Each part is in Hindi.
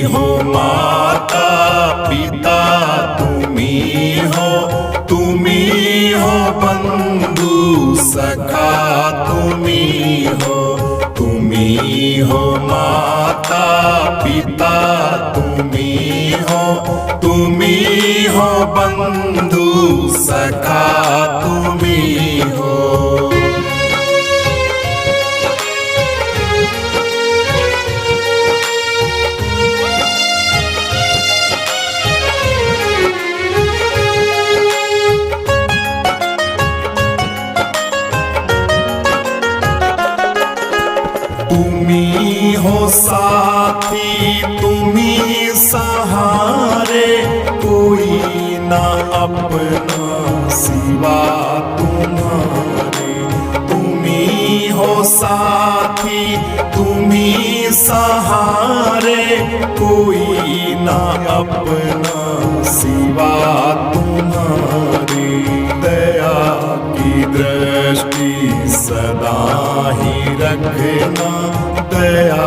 हो माता पिता, तुम्ही हो बंधु सखा, तुम्ही हो माता पिता, तुम्ही हो बंधु सखा, तुम्ही हो। तुम्ही हो साथी, तुम्ही सहारे, कोई ना अपना सिवा तुम्हारे। तुम्ही हो साथी, तुम्ही सहारे, कोई ना अपना सिवा तुम्हारे। दया की दृष्टि सदा ही रखना, दया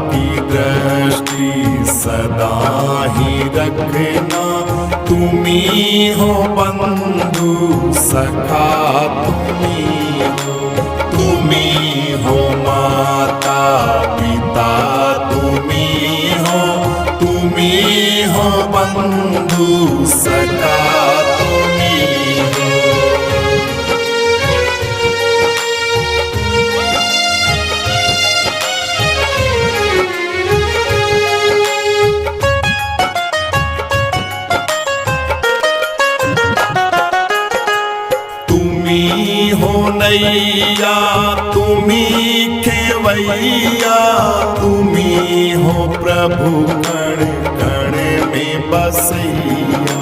की दृष्टि सदा ही रखना। तुम्ही हो बंधु सखा, तुम्ही हो माता पिता, तुम्ही हो बंधु सखा, तुम्ही हो। तुम्ही हो नैया, तुम्ही खेवैया, तुम्ही हो प्रभु कण कण में बसैया।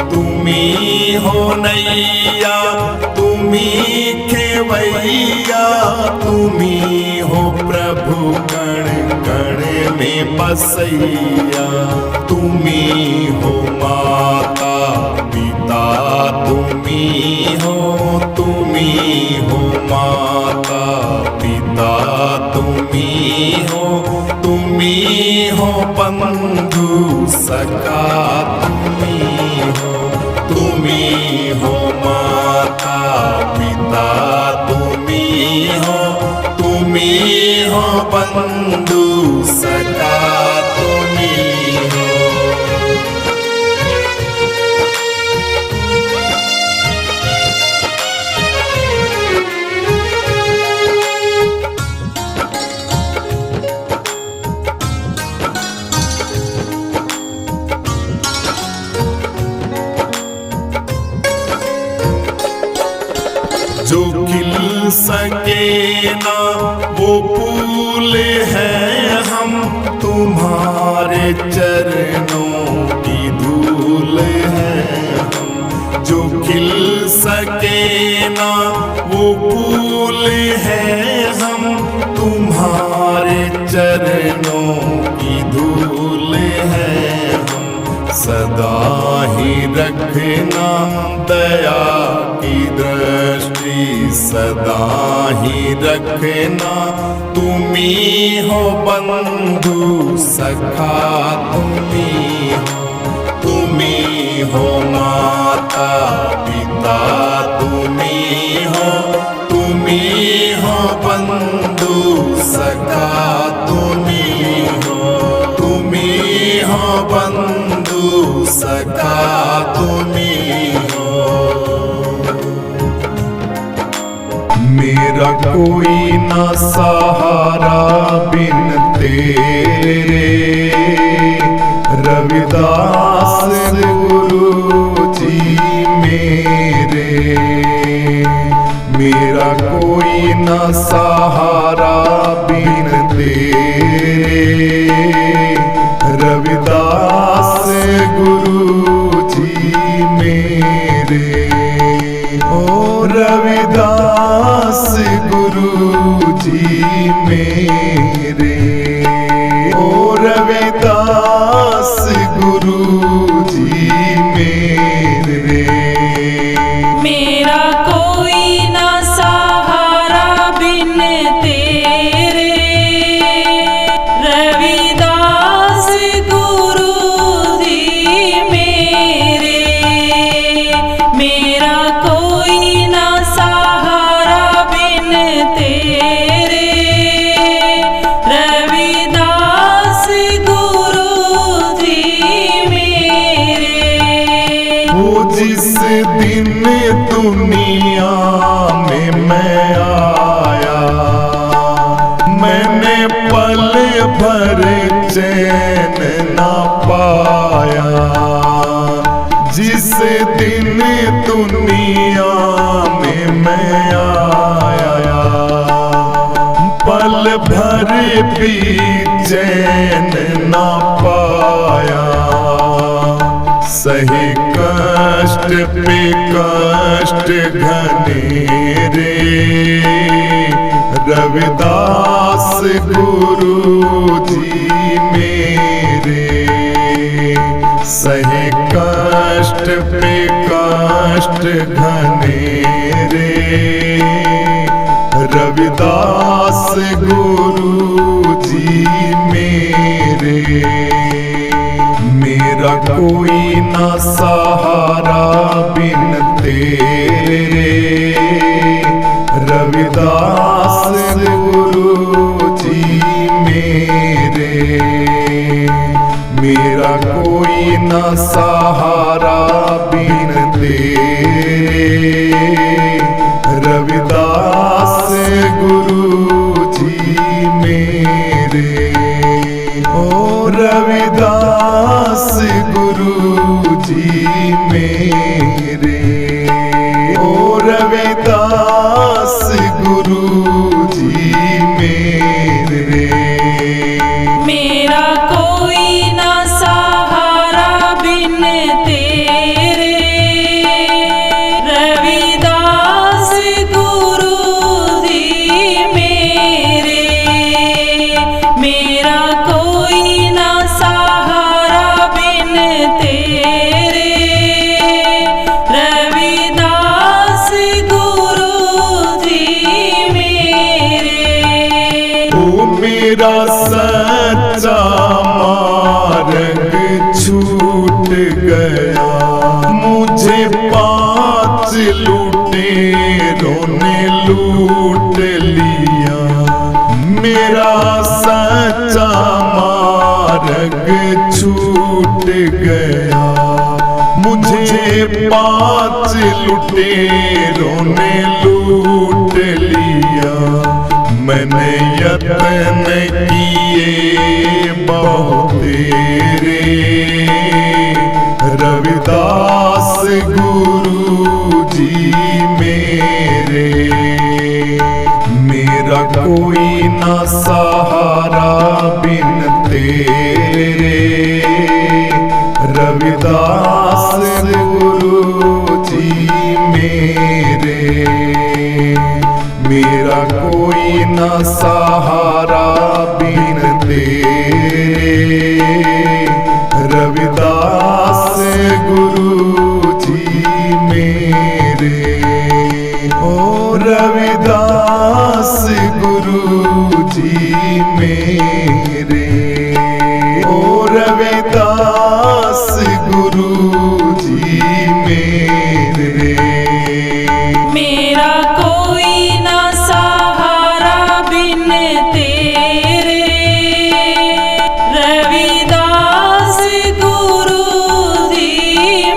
तुम्ही हो नैया, तुम्ही खेवैया, तुम्ही हो प्रभु कण कण में बसैया। तुम्ही हो माता पिता, तुम्ही हो माता पिता, तुम्ही हो बंधु सखा, तुम्ही हो माता पिता, तुम्ही हो बंधु सखा, तुम्ही हो। जो खिल सके ना वो फूल है हम, तुम्हारे चरणों की धूल है हम। जो खिल सके ना वो फूल है हम, तुम्हारे चरणों की धूल है हम। सदा ही रखना दया की दृष्टि, सदा ही रखना। तुम्ही हो बंधु सखा, तुम्ही हो माता पिता, तुम्ही हो बंधु सखा, तुम्ही हो बंधु सखा, तुम्ही हो। मेरा कोई ना सहारा बिन तेरे, रविदास गुरु जी मेरे। मेरा कोई ना सहारा बिन तेरे, रविदास गुरु जी मेरे। ओ रविदास गुरु जी मेरे, ओ रविदास गुरु जी मेरे। मेरा कोई ना सहारा बिन तेरे, रविदास दुनिया में मैं आया, मैंने पल भर चैन ना पाया। जिस दिन दुनिया में मैं आया, पल भर भी चैन ना पाया। सही कष्ट पे कष्ट घनेरे, रविदास गुरु जी मेरे। सही कष्ट पे कष्ट घनेरे, रविदास गुरु जी मेरे। मेरा कोई ना सहारा बिन तेरे, रविदास गुरु जी मेरे। मेरा कोई ना सहारा बिन तेरे, रविदास गुरु जी मेरे। ओ रविदास गुरु जी मेरे, ओ रविदास गुरु जी मेरे। मेरा कोई ना सहारा बिन तेरे, रविदास गुरु जी मेरे। मेरा कोई ना सहारा बिन तेरे, रविदास गुरु जी मेरे। ओ मेरा सच्चा मार्ग छूट गया, मुझे 5 लुटेरों ने लूट लिया। मेरा सच्चा मार्ग छूट गया, मुझे 5 लुटेरों ने लूट लिया। मैंने यत्न किए बहुत तेरे, रविदास गुरु जी मेरे। मेरा कोई ना सहारा बिन तेरे, रविदास गुरु जी मेरे। मेरा कोई ना सहारा बिन तेरे, रविदास गुरु जी मेरे। ओ रविदास गुरु जी मेरे, ओ रविदास गुरु जी मेरे। मेरा कोई ना सहारा बिन तेरे, रविदास गुरु जी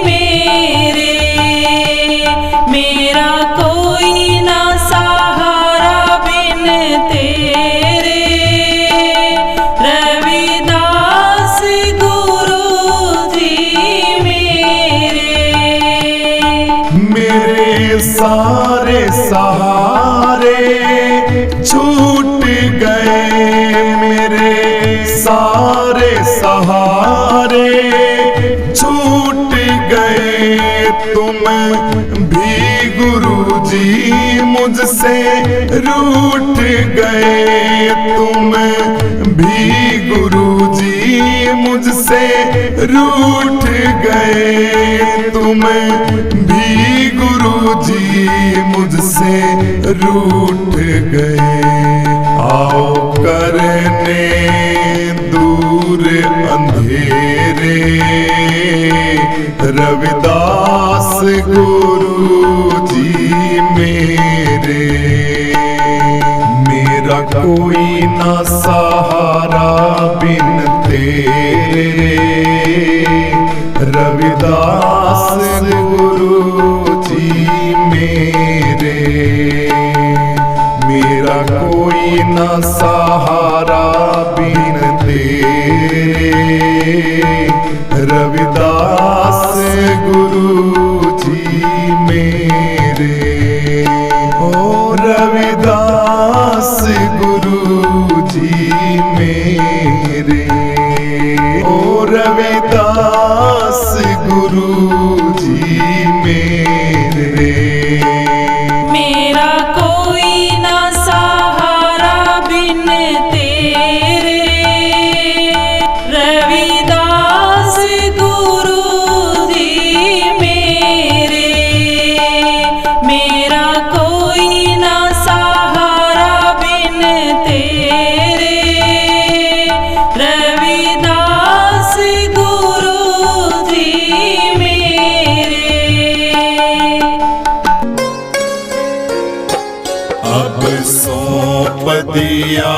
मेरे। मेरा कोई ना सहारा बिन तेरे, रविदास गुरु जी मेरे। मेरे सारे सहारे छूट गए, मेरे सारे सहारे छूट गए। तुम भी गुरुजी मुझसे रूठ गए, तुम भी गुरुजी मुझसे रूठ गए। तुम भी गुरुजी मुझसे रूठ गए। आओ करने दूर अंधेरे, रविदास गुरु जी मेरे। मेरा कोई ना सहारा बिन तेरे, रविदास गुरु जी मेरा कोई न सहारा बिन तेरे। रविदास गुरु जी मेरे, ओ रविदास गुरु जी मेरे, ओ रविदास गुरु जी मेरे। मेरा कोई ना सहारा बिन तेरे। रविदास गुरु जी मेरे, मेरा कोई ना सहारा बिन तेरे। रविदास गुरु जी मेरे। अब सौंप दिया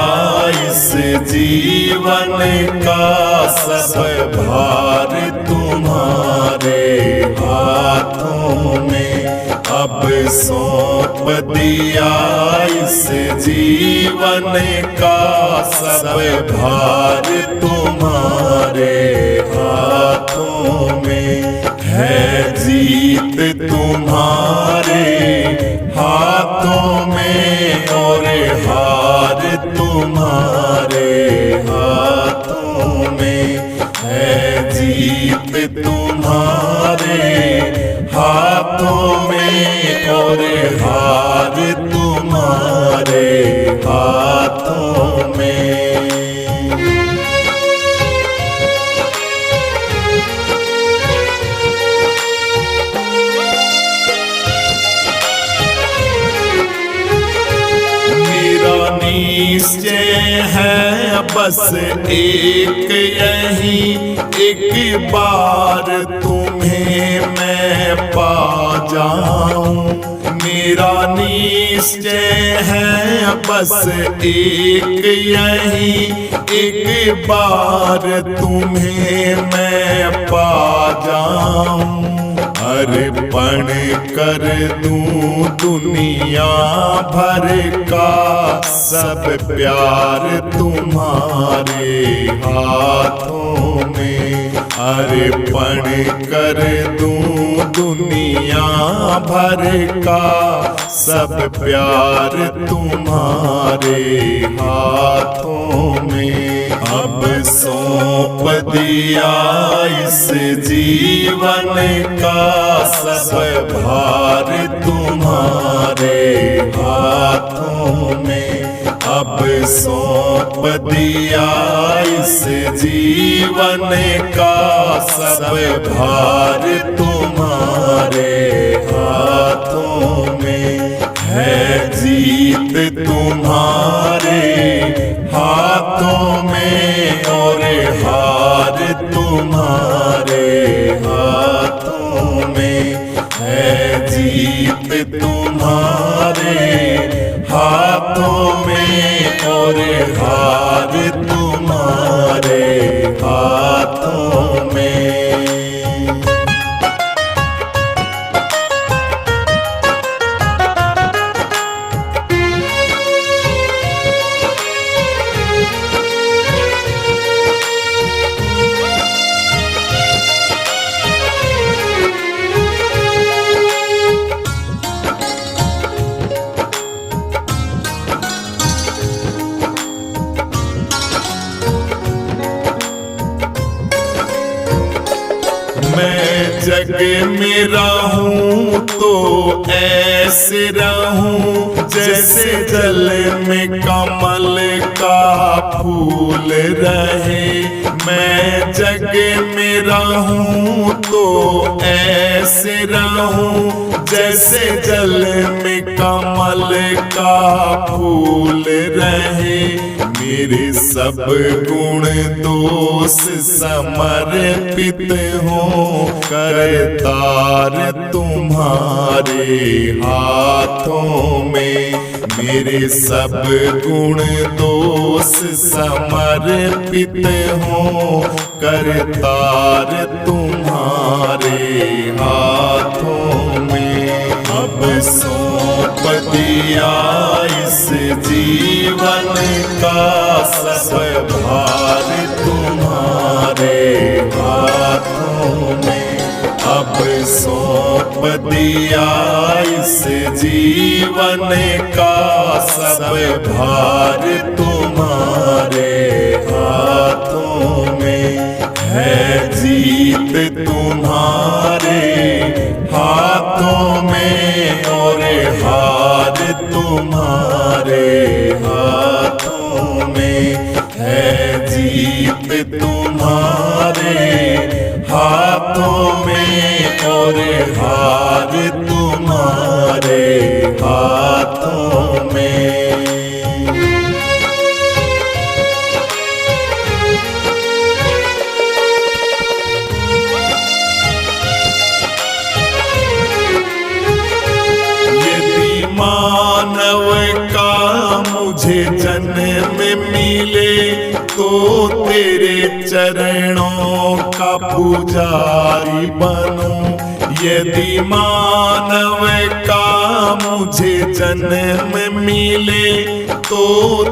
इस जीवन का सब भार तुम्हारे हाथों में। अब सौंप दिया इस जीवन का सब भार तुम्हारे हाथों में। है जीत तुम्हारे हाथों में और हार तुम्हारे हाथों में। है जीत तुम्हारे हाथों में और हार तुम्हारे हाथों में। निश्चय है बस एक यही, एक बार तुम्हें मैं पा जाऊं। मेरा निश्चय है बस एक यही, एक बार तुम्हें मैं पा जाऊं। अर्पण कर दूं दुनिया भर का सब प्यार तुम्हारे हाथों में। अर्पण कर दूं दुनिया भर का सब प्यार तुम्हारे हाथों में। अब सौंप दिया इस जीवन का सब भार तुम्हारे हाथों में। अब सौंप दिया इस जीवन का सब भार तुम्हारे हाथों में। है जीत तुम्हारे हाथों में और हार तुम्हारे हाथों में। है जीत तुम्हारे हाथों में और हार तुम्हारे हाथों में। मैं जग में रहूं तो ऐसे रहूं जैसे जल में कमल का फूल रहे। मैं जग में रहूं तो ऐसे रहूं जैसे जल में कमल का फूल रहे। मेरे सब गुण दोष समर्पित हों करतार तुम्हारे हाथों में। मेरे सब गुण दोष समर्पित हों करतार तुम्हारे हाथों में। अब सौंप दिया इस जीवन का सब भार तुम्हारे हाथों में। अब सौंप दिया इस जीवन का सब भार तुम्हारे हाथों में। है जीत तुम्हारे हाथों में और हार तुम्हारे हाथों में। है जीत तुम्हारे हाथों में और हार तुम्हारे हाथों में। मानव का मुझे जन्म मिले तो तेरे चरणों का पुजारी बनूं। यदि मानव का मुझे जन्म मिले तो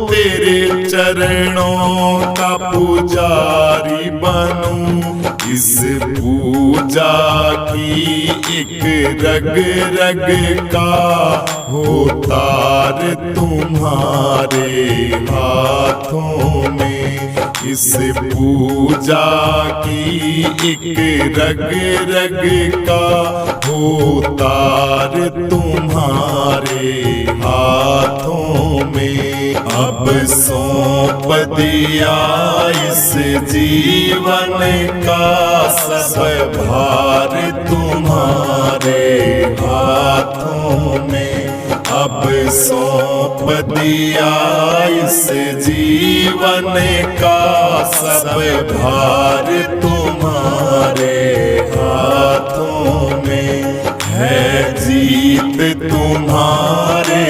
तेरे चरणों का पुजारी बनूं। इस पूजा की एक रग रग का हो तार तुम्हारे हाथों में। इस पूजा की एक रग रग का हो तार तुम्हारे हाथों में। अब सौंप दिया इस जीवन का सब भार तुम्हारे हाथों में। अब सौंप दिया इस जीवन का सब भार तुम्हारे हाथों में। है जीत तुम्हारे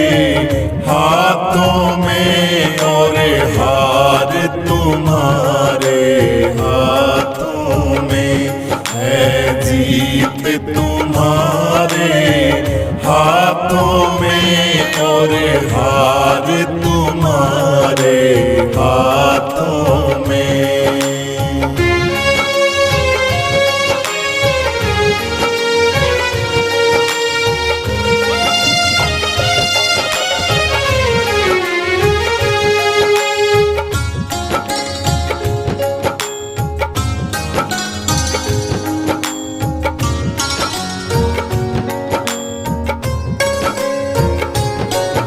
हाथों में और हार तुम्हारे हाथों में। है जीत तुम्हारे हाथों में और हार तुम्हारे हाथों में।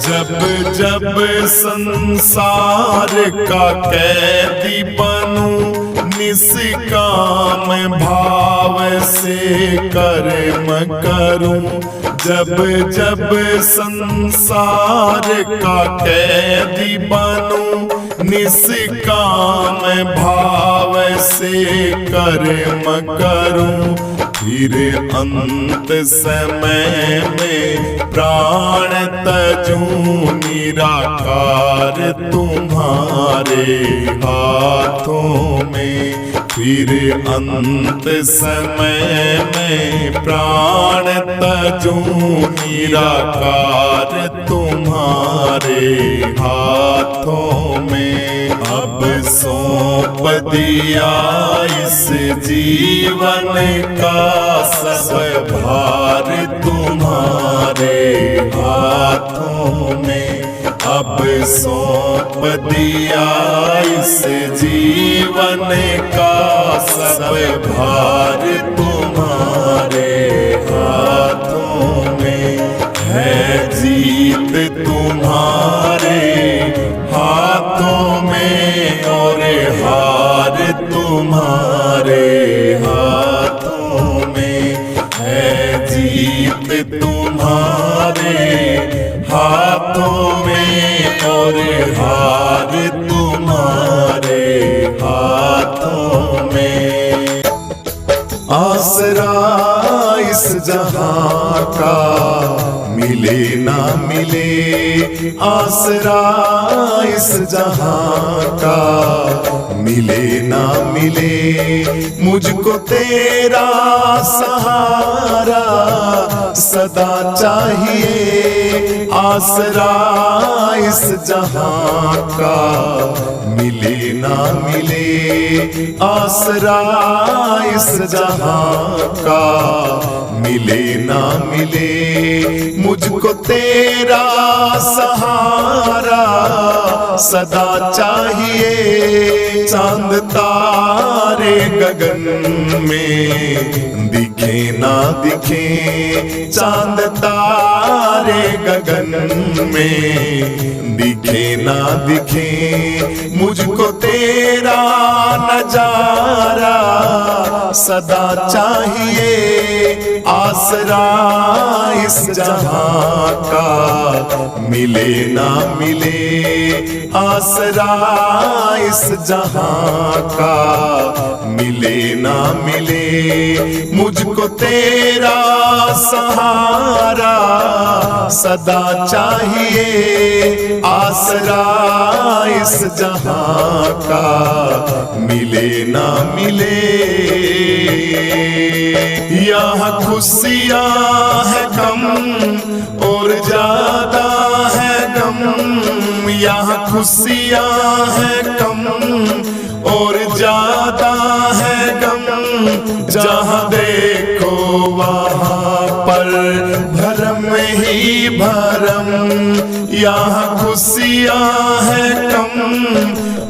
जब जब संसार का कैदी बनूं निष्काम भाव से कर्म करूं। जब जब संसार का कैदी बनूं निष्काम भाव से कर्म करूं। फिर अंत समय में प्राण तजूं निराकार तुम्हारे हाथों में। फिर अंत समय में प्राण तजूं निराकार तुम्हारे हाथों में। अब सौंप दिया इस जीवन का सब भार तुम्हारे हाथों में। अब सौंप दिया इस जीवन का सब भार तुम्हारे हाथों में। है जीत तुम्हारे हाथों में और हार तुम्हारे हाथों में। है जीत तुम्हारे हाथों में और हार तुम्हारे हाथों में। आसरा इस जहां का मिले ना मिले आसरा इस जहां का, मिले ना मिले मुझको तेरा सहारा, सदा चाहिए आसरा इस जहां का, मिले ना मिले आसरा इस जहां का, मिले ना मिले मुझको तेरा सहारा, सदा चाहिए चांद तारे गगन में, दिखे ना दिखे चांद तारे गगन में, दिखे ना दिखे मुझको तेरा नजारा, सदा चाहिए आसरा इस जहां का, मिले ना मिले आसरा इस जहां का, मिले ना मिले मुझको तेरा सहारा, सदा चाहिए आसरा इस जहां का, मिले ना मिले। यहाँ खुशियाँ है कम और ज्यादा है गम, यहाँ खुशियाँ है कम और ज्यादा है गम, जहाँ देखो वहाँ पर भरम ही भरम, यहाँ खुशियाँ है कम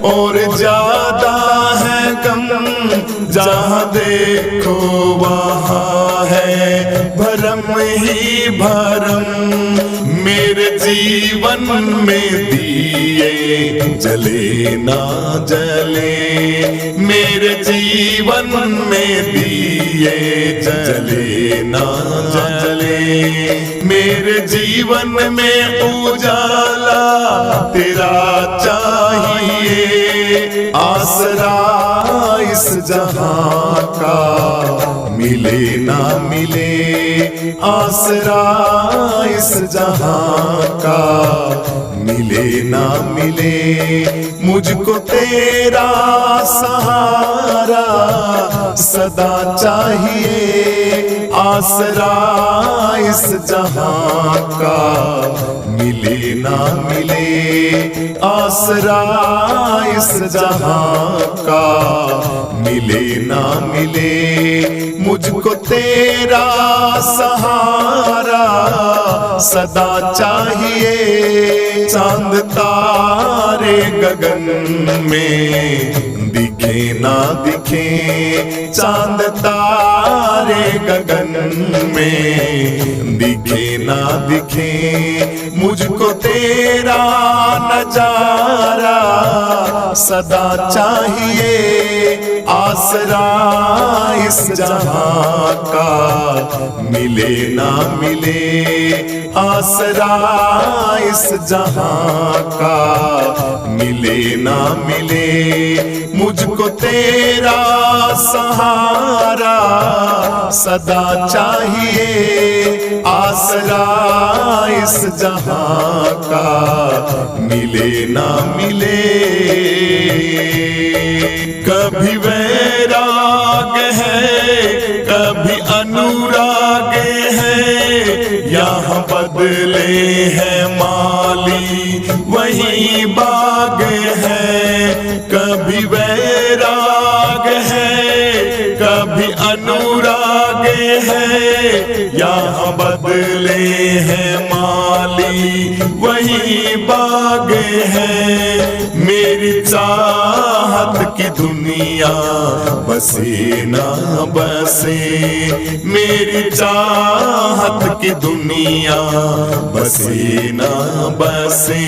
और ज्यादा है गम, जहाँ देखो वहाँ है भरम ही भरम, मेरे जीवन में दिए जले ना जले, मेरे जीवन में दिए जले ना जले, मेरे जीवन में उजाला तेरा चाहिए आसरा इस जहां का, मिले ना मिले आसरा इस जहां का, मिले ना मिले मुझको तेरा सहारा, सदा चाहिए आसरा इस जहां का, मिले ना मिले आसरा इस जहां का, मिले ना मिले मुझको तेरा सहारा, सदा चाहिए चांद तारे गगन में, दिखे ना दिखे चांद तारे गगन में, दिखे ना दिखे मुझको तेरा नजारा, सदा चाहिए आसरा इस जहां का, मिले ना मिले आसरा इस जहां का, मिले ना मिले मुझको तेरा सहारा, सदा चाहिए आसरा इस जहां का, मिले ना मिले। कभी वैराग है कभी अनुराग है, यहाँ बदले हैं माली वही बाग है, कभी वैराग है कभी अनुराग है, यहाँ बदले हैं माली वही बाग है, मेरी चाहत की दुनिया बसे ना बसे, मेरी चाहत की दुनिया बसे ना बसे,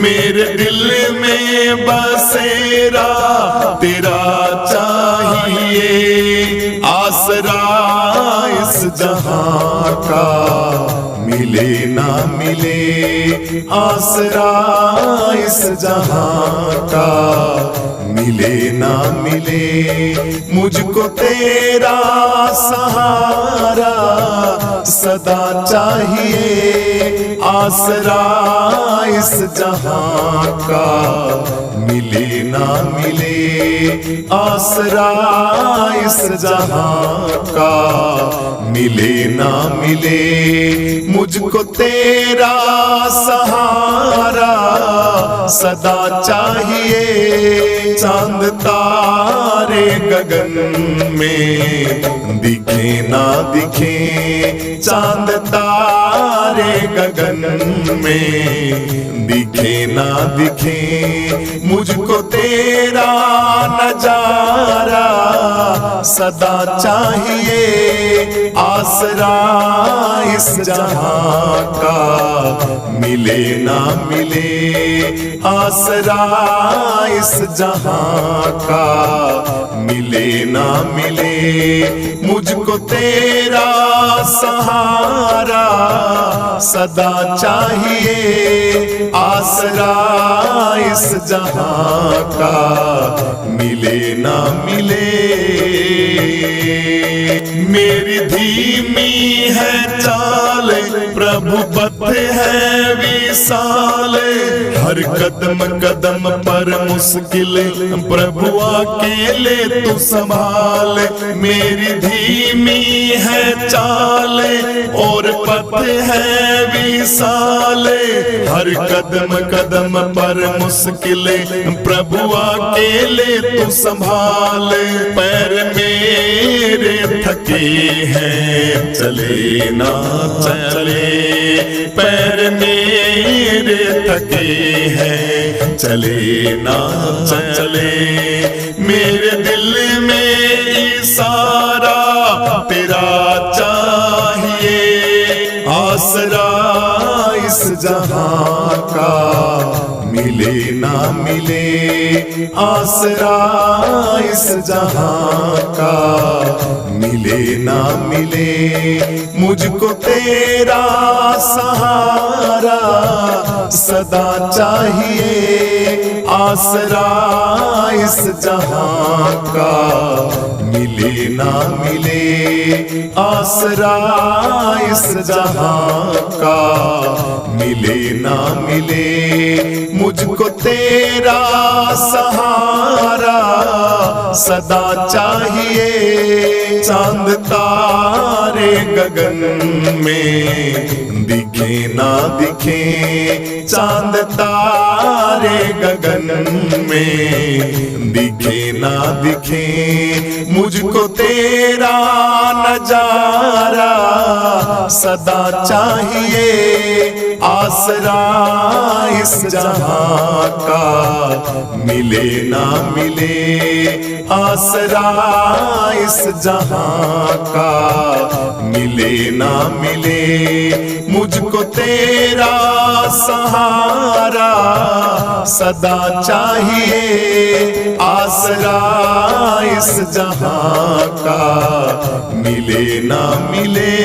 मेरे दिल में बसेरा तेरा चाहिए आसरा इस जहां का, मिले ना मिले आसरा इस जहां का, मिले ना मिले, मुझको तेरा सहारा सदा चाहिए, आसरा इस जहां का मिले ना मिले, आसरा इस जहां का मिले ना मिले, मुझको तेरा सहारा सदा चाहिए। चांद तारे गगन में दिखे ना दिखे, चांद तारे गगन में दिखे ना दिखे, मुझको तेरा नजारा सदा चाहिए, आसरा इस जहां का मिले ना मिले, आसरा इस जहां का मिले ना मिले, मुझको तेरा सहारा सदा चाहिए, आसरा इस जहां का मिले ना मिले। मेरी धीमी है चाल, प्रभु पथ है विशाल, हर कदम कदम पर मुश्किल, प्रभु अकेले तू संभाल। मेरी धीमी है चाल और पथ है विशाल, हर कदम कदम पर मुश्किल, प्रभु अकेले तू संभाल। पैर मेरे थके हैं चले ना चले, पैर मेरे थके हैं चले ना चले, मेरे दिल में इशारा तेरा चाहिए, आसरा इस जहां का मिले ना मिले, आसरा इस जहां का मिले ना मिले, मुझको तेरा सहारा सदा चाहिए, आसरा इस जहां का मिले ना मिले, आसरा इस जहां का मिले ना मिले, मुझको तेरा सहारा सदा चाहिए। चांद तारे गगन में दिखे ना दिखे, चांद तारे गगन में दिखे ना दिखे, मुझको तेरा नजारा सदा चाहिए, आसरा इस जहां का मिले ना मिले, आसरा इस जहां का मिले ना मिले, मुझको तेरा सहारा सदा चाहिए, आसरा इस जहां का मिले ना मिले।